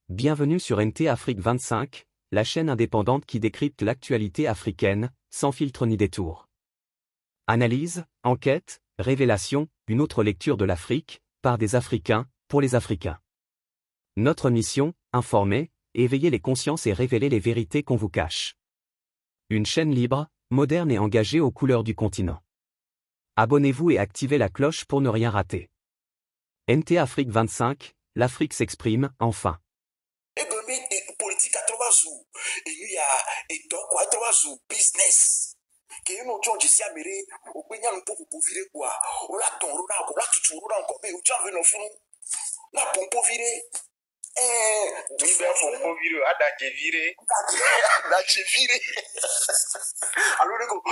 Bienvenue sur NT Afrique 25, la chaîne indépendante qui décrypte l'actualité africaine, sans filtre ni détour. Analyse, enquête, révélation, une autre lecture de l'Afrique, par des Africains, pour les Africains. Notre mission, informer, éveiller les consciences et révéler les vérités qu'on vous cache. Une chaîne libre, moderne et engagée aux couleurs du continent. Abonnez-vous et activez la cloche pour ne rien rater. NT Afrique 25, l'Afrique s'exprime, enfin. Politique à 3 jours. Et il y a à 3 jours, business. Qui est une autre chose, c'est améré, au Bénin, on peut vous virer quoi. On l'a ton roula, on l'a tout roula encore, mais on tient avec nos fonds. La pompe virer. Oui, ben, pompe virer, adagé viré. Adagé viré.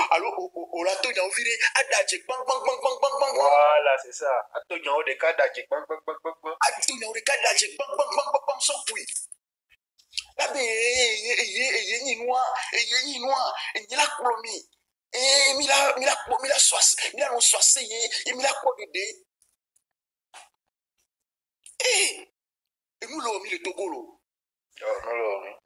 Alors, on l'a tout viré, adagé, bang, bang, bang, bang, bang, bang. Voilà, c'est ça. Attends, des cas adagé, bang, bang, bang, bang, bang. Attends, des cas adagé, bang, bang, bang, bang, bang, sans bruit. Là, ben, il y a noir, il y a la colonie. Et il a soissé, il a soissé, il a quoi de dé. Et nous l'avons mis le Togolo. Oh, nous l'avons.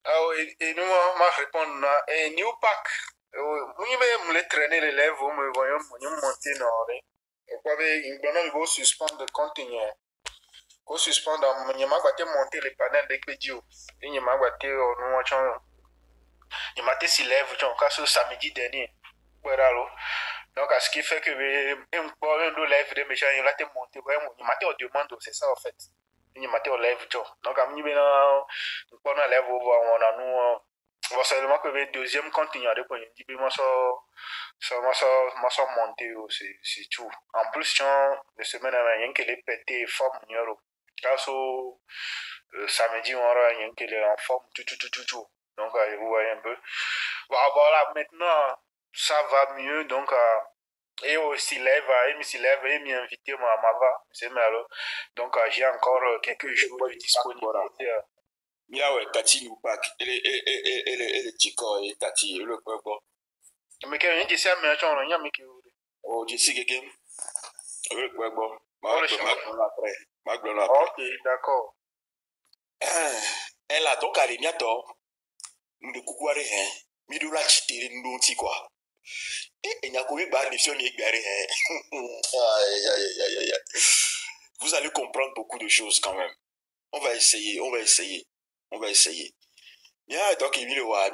Ah oui, et nous, ma réponse, et New Pack. Oui, mais me les traîner les lèvres, vous me voyez, nous monter dans les. Et quoi, il faut suspendre le contenu. Ko suspendre nyama gwate monter les panels de pédio et nyama gwate nous chon nyama te si lève chon ka so samedi dernier voilà lo donc à ce qui fait que un bon do lève de méchant il a te monter vraiment nyama te on demande c'est ça en fait nyama te on lève chon donc am ni bena on a lève on a nous on va seulement que le deuxième contenu de quoi dit moi ça monter c'est tout en plus chon de semaine rien que les pété forme nyoro caso samedi on aura rien qui est en forme tout donc vous voyez un peu voilà maintenant ça va mieux donc et aussi lève et m'y invité moi à Mava c'est malo donc j'ai encore quelques jours de disponibilité Mia ouais Tati New Pack et Chico et Tati le quoi mais quand il dit ça mais tu en as mis que oh je sais que le quoi bon ok d'accord elle a donc allé bientôt nous de coucou hein mais de la chiter nous ti quoi et n'a combien de mission égaré vous allez comprendre beaucoup de choses quand même on va essayer bien donc il dit on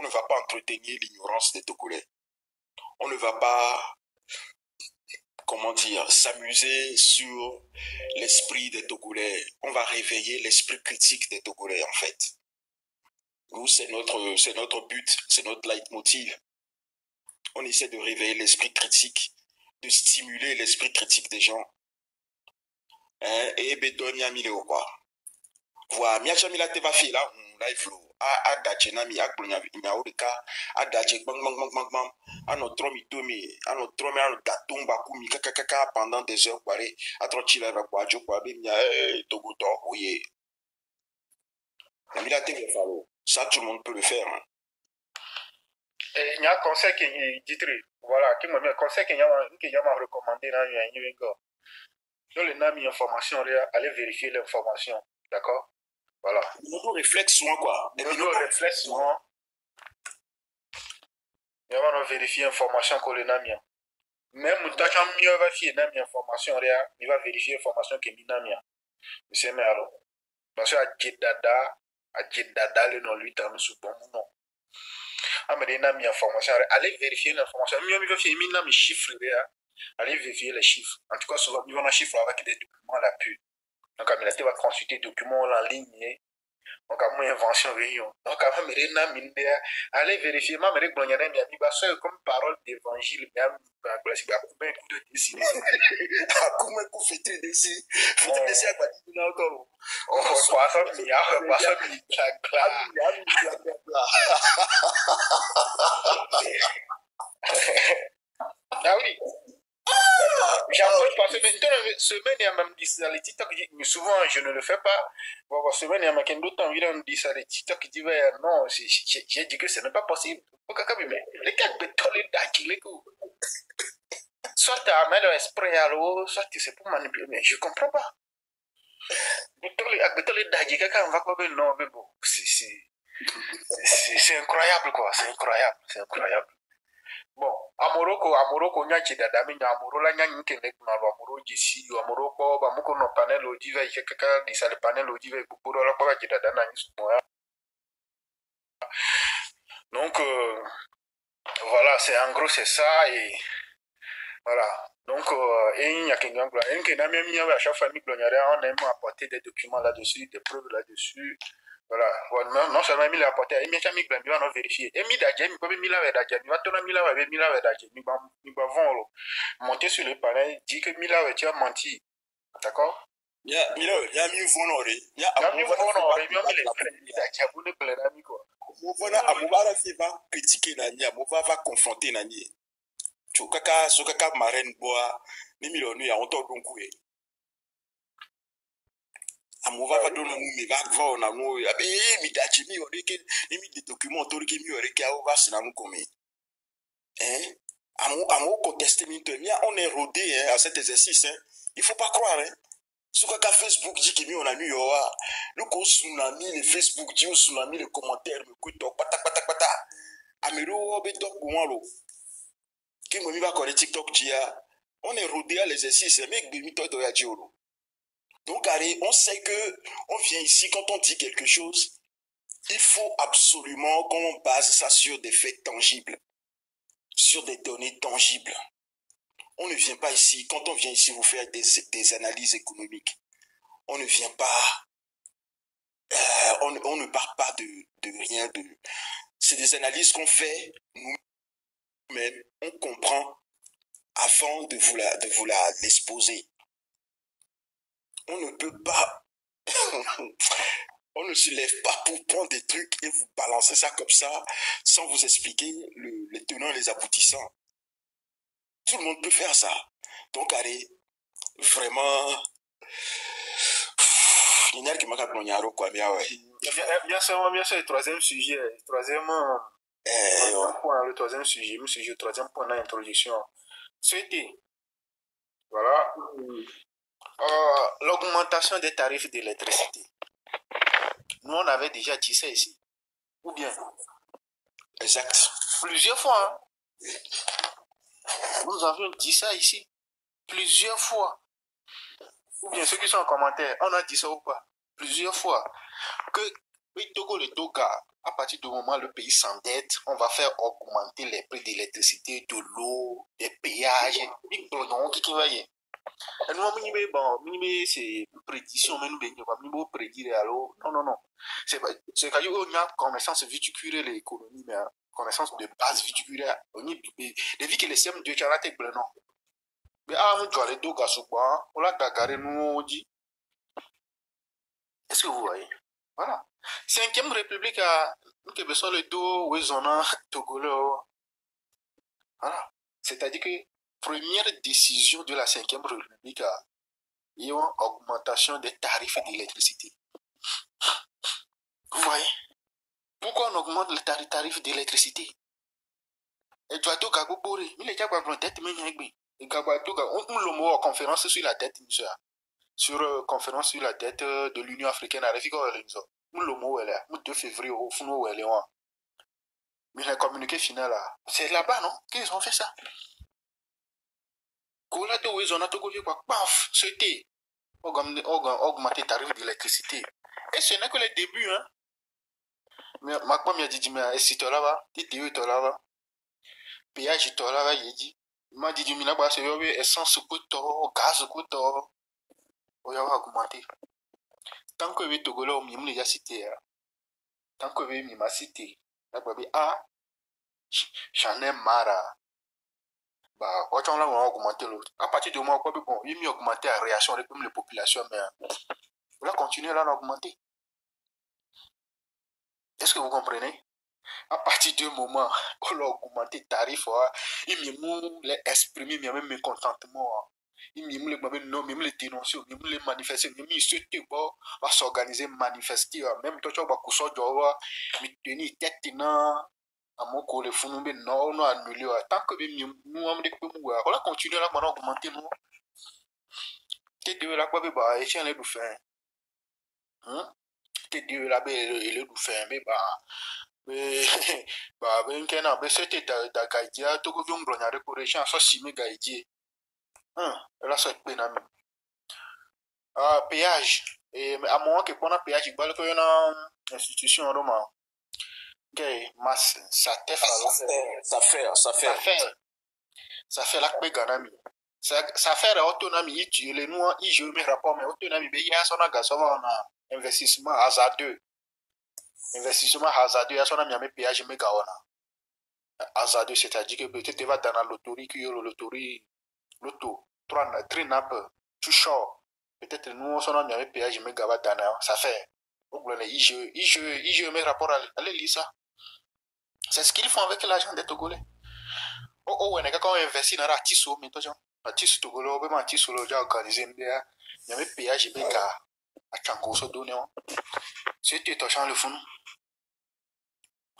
ne va pas entretenir l'ignorance des Togolais on ne va pas comment dire, s'amuser sur l'esprit des Togolais. On va réveiller l'esprit critique des Togolais, en fait. Nous, c'est notre but, c'est notre leitmotiv. On essaie de réveiller l'esprit critique, de stimuler l'esprit critique des gens. Et bedonia mileo quoi. Voilà, miacha milate va fi là, live lo. A dache na mi akbunya nyaurika, a dache bang bang bang bang bang. Ano tromi tomi, ano gatumba kumi kaka pendant des heures quoi. A trochi la va quoi, jo quoi be mia togo to oye. Na milate va fallo. Ça tout le monde peut le faire. Hein. Et il y a un conseil qui dit voilà, qui m'a conseil qui m'a recommandé dans une dans les nami information, allez vérifier l'information, d'accord? Voilà. Nous réflexion quoi. Nous réflexion. Il va nous vérifier l'information que le nami. Même tacham mieux va faire nami information, il va vérifier l'information que mi nami. C'est mais alors. Parce que à Jeddah le nom lui dans sous bon non. Mais nami information, allez vérifier l'information. Mieux va faire mi nami chiffre allez vérifier les chiffres. En tout cas, souvent, il y a un chiffre avec des documents à l'appui. Donc, il va consulter des documents en ligne. Donc, à mon invention, réunion. Donc, avant, allez vérifier. Ma mère, il y a des comme parole d'évangile. Il y a un coup de dessiné. Un coup fêté d'ici. Fêté d'ici à quoi dit encore. On va ça, il y a ah oui. J'approche parce que maintenant, semaine, il y a même dit ça, les TikTok, mais souvent, je ne le fais pas. Bon, semaine, il y a même d'autres envie de dire ça, les TikTok, qui disent, non, j'ai dit que ce n'est pas possible. Mais les gars, les les soit tu as un esprit à l'eau, soit c'est pour manipuler, mais je ne comprends pas. C'est incroyable, quoi. C'est incroyable. C'est incroyable. Bon, à Morocco, nya chi dada mi nya amoro la nya nke nek na lo amoro jisi yo amoro ko ba muko no panel o diva ike kaka di sale panel o diva bukuro la kwa chi dada na nyi mo. Donc voilà, c'est en gros c'est ça et voilà. Donc et il y a quelqu'un qui n'a même mis à chaque famille gloniaire on aime apporter des documents là-dessus, des preuves là-dessus. Voilà, non seulement il a apporté, il m'a mis il va vérifier. Et mi d'adje, mi peut mi la d'adje, mi va tourner mi la d'adje, mi va vendre, monter sur le panel, dit que mi la tu as menti, d'accord? Il y a mi vonore. Il y a mi vonore, il y a mi les d'adje, vous ne plaît pas quoi. Voilà, Amoubara va critiquer Nani, Amouba va confronter Nani. Tu kaka, so kaka marraine bois, ni milonu ya onto donkoué. Amouba va donner nous, mais va on a nous, mi dachi mi oreke, mi des documents autoriques mi oreke a ouvert c'est nous comme. Hein? Amou contester on est rodé à cet exercice. Hein? Il faut pas croire. Hein? Ce que Facebook dit qu'il on a mis le tsunami, le Facebook dit au tsunami, les commentaires, le coup de pata. Amiro betok goualo. Qui me va connaître TikTok dia. On est rodé à l'exercice, mais bimito de ya diolo. Donc, on sait que on vient ici, quand on dit quelque chose, il faut absolument qu'on base ça sur des faits tangibles, sur des données tangibles. On ne vient pas ici, quand on vient ici vous faire des analyses économiques, on ne vient pas, on ne parle pas de rien. C'est des analyses qu'on fait nous-mêmes, on comprend avant de vous l'exposer. On ne peut pas, on ne se lève pas pour prendre des trucs et vous balancer ça comme ça, sans vous expliquer les tenants et les aboutissants. Tout le monde peut faire ça. Donc, allez, vraiment, il n'y a que ma capognaro, quoi, bien, ouais. Bien sûr, le troisième sujet, le troisième sujet, le troisième point d'introduction. C'était, voilà, l'augmentation des tarifs d'électricité. Nous, on avait déjà dit ça ici. Ou bien? Exact. Plusieurs fois. Hein? Nous avions dit ça ici. Plusieurs fois. Ou bien ceux qui sont en commentaire, on a dit ça ou pas? Plusieurs fois. Que Togo, le Toga, à partir du moment où le pays s'endette, on va faire augmenter les prix d'électricité, de l'eau, des péages. Qui va y et nous, c'est une prédiction, mais nous prédire alors. Non. C'est qu'il y a connaissance viticulaire de l'économie, mais connaissance de base viticulaire. Les vies que les SEM de Tcharatek, non. Mais on doit les deux gars, on l'a tagaré, nous, on dit. Est-ce que vous voyez? Voilà. 5e République a besoin de dos, où ils en ont, Togolo. Voilà. C'est-à-dire que première décision de la 5e République a une augmentation des tarifs d'électricité. Vous voyez? Pourquoi on augmente les tarifs d'électricité? Et tu as tout à goûter. Il est à quoi tête, mais il y a une conférence sur la dette, sur conférence sur la dette de l'Union africaine. Le 2 février, au fond, où elle est. Mais le communiqué final, c'est là-bas, non? Qu'ils ont fait ça? Ils ont tout quoi? Paf, c'était augmenter les tarifs d'électricité. Et ce n'est que le début, hein? Mais ma m'a dit, mais si tu là-bas, tu es là-bas. Péage, tu là-bas, il dit. Il m'a dit, mais là-bas, c'est essence coûte, gaz coûte. On va augmenter. Tant que les Togolais ont mis les cité, tant que les mis ma cité, là-bas, j'en ai marre. Bah, quand on a augmenté l'autre. À partir du moment où bon, il m'a augmenté la réaction avec les populations, mais on va continuer là à augmenter. Est-ce que vous comprenez? À partir du moment où on a augmenté le tarif, il m'a exprimé même mécontentement. Il m'a les dénoncer, il m'a les manifester, il m'a souhaité va s'organiser, manifester, même toi tu vas coucher, tu vas tenir tête à mon collègue, non, non, annulé. Tant que nous avons des problèmes, on va continuer là, maintenant augmenter, nous. T'es de là, quoi, bah, et tiens, les faire. Que Dieu là, il est fermé, bah, ben, kena, ben, c'était da gaidia, tout que vous m'blonez pour les gens, soit si me gaidie. Là, ça est pénal. Péage. Et à moins que pendant péage, il parle qu'il y a une institution en Roma. Ok, mas, ça te fait. Ça fait la péganami. Ça fait l'autonomie, tu les noirs, ils jouent mes rapports, mais autonomie, il y a son agacement en investissement hasardeux. Investissement hasardeux, il y a son ami à péage, mais gaona. Hasardeux, c'est-à-dire que peut-être tu vas dans la loterie, qui est le loterie, l'auto, trois nappes, tout chaud. Peut-être nous, on a mis péage, mais gava dans ça fait. Ils jouent mes rapports à l'Elisa. C'est ce qu'ils font avec l'argent des Togolais. Oh, on est quand on investit dans la tissot, mais toi, la tissot Togolais, on peut ma tissot, le déjà organisé, il y a mes péage, mais gars, à Tchango, se donner. C'était touchant le fond.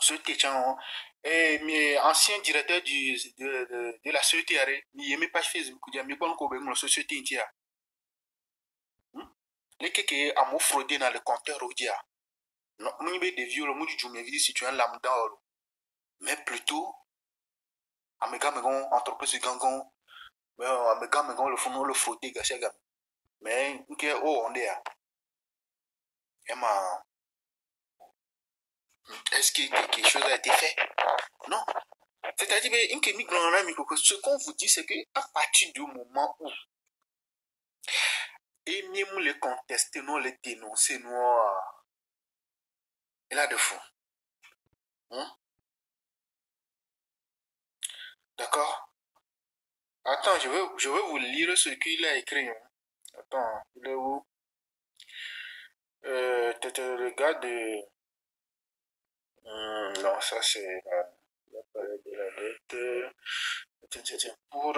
C'était touchant. Et mes anciens directeurs de la société, il n'y a pas Facebook, il y a mes bonnes copains, la société entière. Les qui a fraudé dans le compteur au dia. Non, nous avons des viols, nous avons dit si tu es un lambda. Mais plutôt, à mes gars, entreprise de gangon, à mes gars, le fond, le frauder, gâcher, gars. Mais, on est là. Est-ce que quelque chose a été fait? Non. C'est-à-dire, ce qu'on vous dit, c'est qu'à partir du moment où, et nous les contester, nous les dénoncer, nous, il a de fou. D'accord? Attends, je vais vous lire ce qu'il a écrit. Attends, il est où? Regarde. Non, ça c'est la période de la dette. Tiens, pour.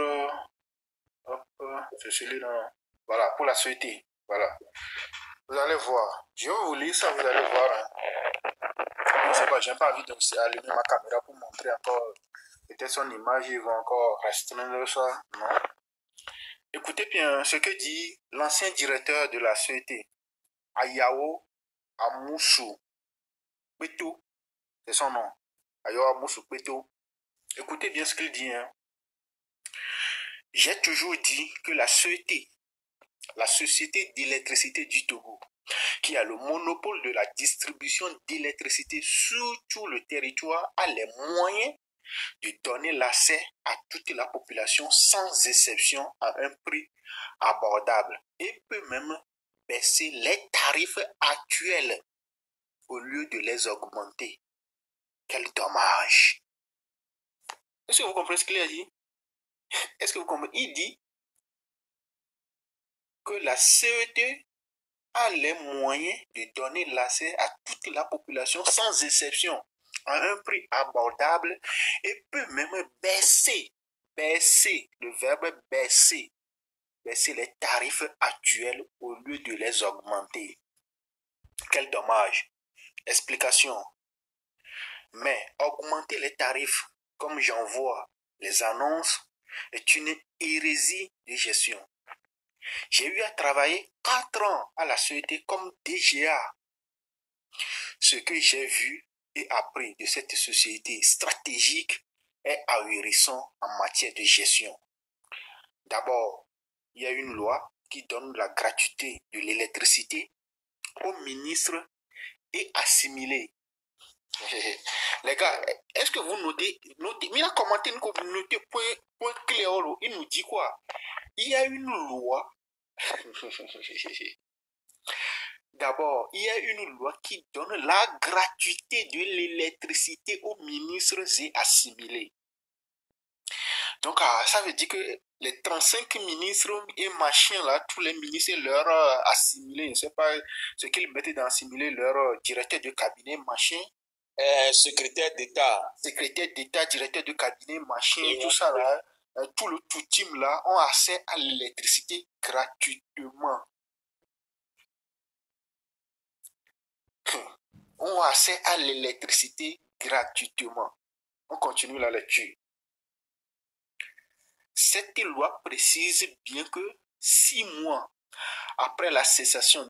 Hop, c'est celui-là. Voilà, pour la société. Voilà. Vous allez voir. Je vais vous lire ça, vous allez voir. Je ne sais pas, j'ai pas envie d'allumer ma caméra pour montrer encore. Peut-être son image, ils vont encore restreindre ça. Non. Écoutez bien ce que dit l'ancien directeur de la société, Ayao Amoussou Peto, c'est son nom. Ayao Amoussou Peto. Écoutez bien ce qu'il dit. J'ai toujours dit que la société d'électricité du Togo, qui a le monopole de la distribution d'électricité sur tout le territoire, a les moyens de donner l'accès à toute la population sans exception à un prix abordable et peut même baisser les tarifs actuels au lieu de les augmenter. Quel dommage! Est-ce que vous comprenez ce qu'il a dit? Est-ce que vous comprenez? Il dit que la CET a les moyens de donner l'accès à toute la population sans exception à un prix abordable et peut même baisser, le verbe baisser les tarifs actuels au lieu de les augmenter. Quel dommage! Explication. Mais augmenter les tarifs, comme j'en vois les annonces, est une hérésie de gestion. J'ai eu à travailler 4 ans à la société comme DGA. Ce que j'ai vu et appris de cette société stratégique est ahurissant en matière de gestion. D'abord, il y a une loi qui donne la gratuité de l'électricité aux ministres et assimilés. Les gars, est-ce que vous notez, il a commenté une communauté point clair, il nous dit quoi? Il y a une loi. D'abord, il y a une loi qui donne la gratuité de l'électricité aux ministres et assimilés. Donc, ça veut dire que les 35 ministres et machins là, tous les ministres et leurs assimilés, je ne sais pas ce qu'ils mettaient dans assimilés, leur directeur de cabinet, machin. Secrétaire d'État, directeur de cabinet, machin, tout ça là, tout le tout team là ont accès à l'électricité gratuitement. Ont accès à l'électricité gratuitement. On continue la lecture. Cette loi précise bien que 6 mois après la cessation